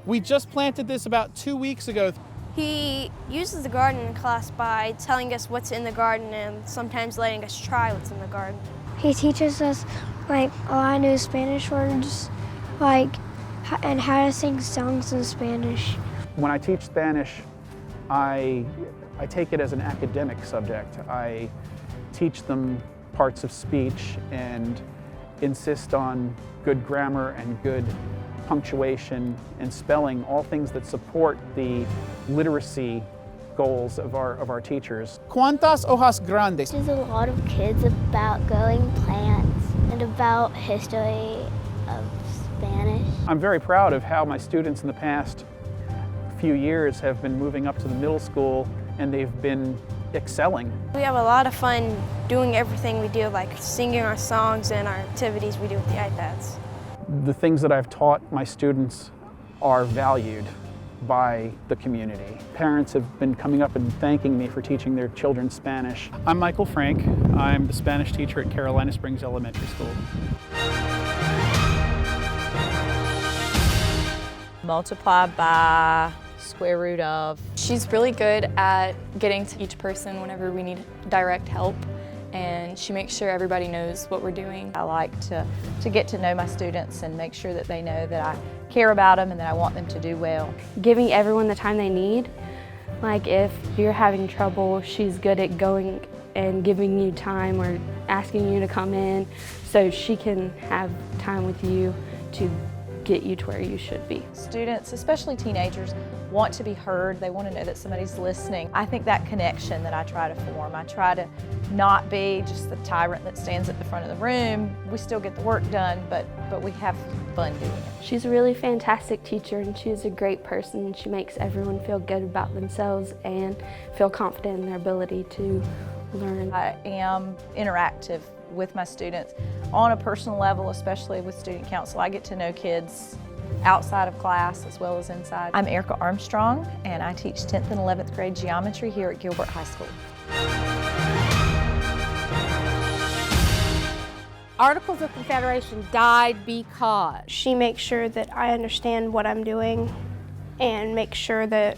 We just planted this about 2 weeks ago. He uses the garden class by telling us what's in the garden and sometimes letting us try what's in the garden. He teaches us like a lot of new Spanish words, like and how to sing songs in Spanish. When I teach Spanish, I take it as an academic subject. I teach them parts of speech and insist on good grammar and good punctuation and spelling, all things that support the literacy goals of our teachers. ¿Cuántas hojas grandes? There's a lot of kids about growing plants and about history of Spanish. I'm very proud of how my students in the past few years have been moving up to the middle school, and they've been excelling. We have a lot of fun doing everything we do, like singing our songs and our activities we do with the iPads. The things that I've taught my students are valued by the community. Parents have been coming up and thanking me for teaching their children Spanish. I'm Michael Frank. I'm the Spanish teacher at Carolina Springs Elementary School. Multiply by square root of. She's really good at getting to each person whenever we need direct help, and she makes sure everybody knows what we're doing. I like to get to know my students and make sure that they know that I care about them and that I want them to do well. Giving everyone the time they need. Like if you're having trouble, she's good at going and giving you time or asking you to come in so she can have time with you to get you to where you should be. Students, especially teenagers, want to be heard. They want to know that somebody's listening. I think that connection that I try to form, I try to not be just the tyrant that stands at the front of the room. We still get the work done, but we have fun doing it. She's a really fantastic teacher, and she's a great person. She makes everyone feel good about themselves and feel confident in their ability to learn. I am interactive with my students on a personal level, especially with student council. I get to know kids outside of class as well as inside. I'm Erica Armstrong, and I teach 10th and 11th grade geometry here at Gilbert High School. Articles of Confederation died because She makes sure that I understand what I'm doing and makes sure that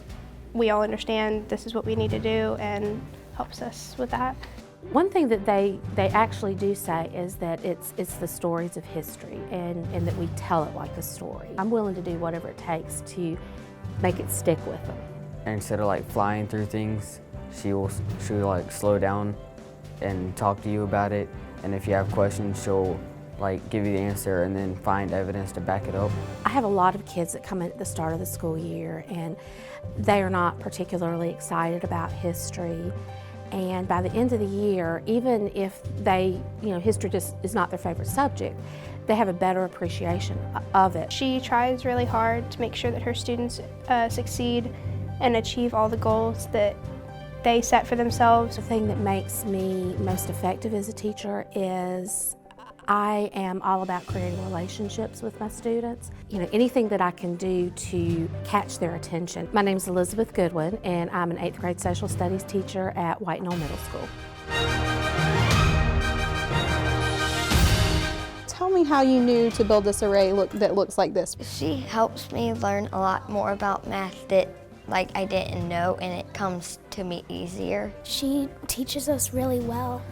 we all understand this is what we need to do and helps us with that. One thing that they actually do say is that it's the stories of history and that we tell it like a story. I'm willing to do whatever it takes to make it stick with them. And instead of like flying through things, she'll like slow down and talk to you about it. And if you have questions, she'll like give you the answer and then find evidence to back it up. I have a lot of kids that come in at the start of the school year and they are not particularly excited about history. And by the end of the year, even if they, history just is not their favorite subject, they have a better appreciation of it. She tries really hard to make sure that her students succeed and achieve all the goals that they set for themselves. The thing that makes me most effective as a teacher is I am all about creating relationships with my students. Anything that I can do to catch their attention. My name is Elizabeth Goodwin, and I'm an 8th grade social studies teacher at White Knoll Middle School. Tell me how you knew to build this array that looks like this. She helps me learn a lot more about math that I didn't know, and it comes to me easier. She teaches us really well,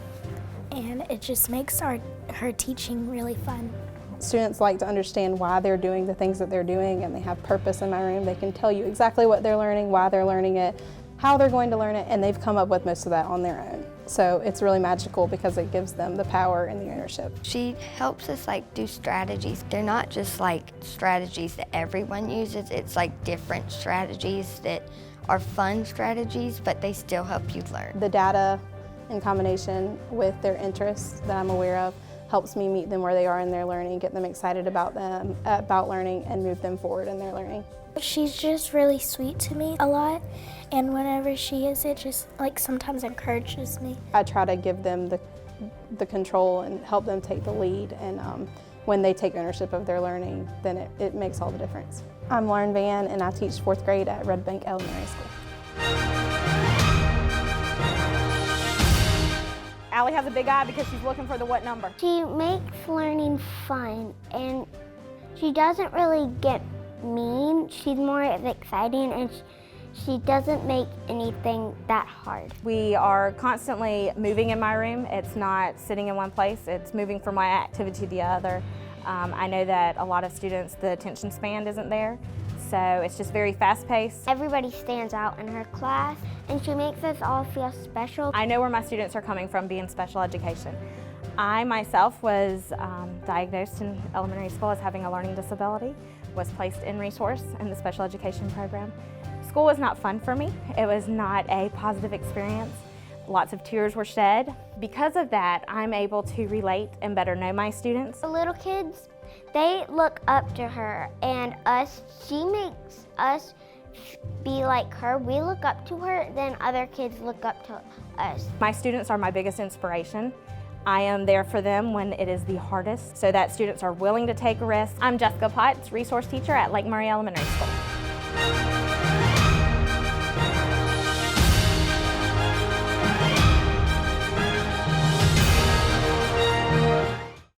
and it just makes her teaching really fun. Students like to understand why they're doing the things that they're doing, and they have purpose in my room. They can tell you exactly what they're learning, why they're learning it, how they're going to learn it, and they've come up with most of that on their own. So it's really magical because it gives them the power and the ownership. She helps us do strategies. They're not just strategies that everyone uses. It's different strategies that are fun strategies, but they still help you learn. The data in combination with their interests that I'm aware of helps me meet them where they are in their learning, get them excited about learning, and move them forward in their learning. She's just really sweet to me a lot, and whenever she is, it just sometimes encourages me. I try to give them the control and help them take the lead, and when they take ownership of their learning, then it makes all the difference. I'm Lauren Van, and I teach 4th grade at Red Bank Elementary School. Allie has a big eye because she's looking for the what number? She makes learning fun, and she doesn't really get mean. She's more exciting, and she doesn't make anything that hard. We are constantly moving in my room. It's not sitting in one place. It's moving from one activity to the other. I know that a lot of students, the attention span isn't there, so it's just very fast-paced. Everybody stands out in her class, and she makes us all feel special. I know where my students are coming from being special education. I myself was diagnosed in elementary school as having a learning disability, was placed in resource in the special education program. School was not fun for me. It was not a positive experience. Lots of tears were shed. Because of that, I'm able to relate and better know my students. The little kids, they look up to her, and she makes us be like her. We look up to her, then other kids look up to us. My students are my biggest inspiration. I am there for them when it is the hardest, so that students are willing to take a risk. I'm Jessica Potts, resource teacher at Lake Murray Elementary School.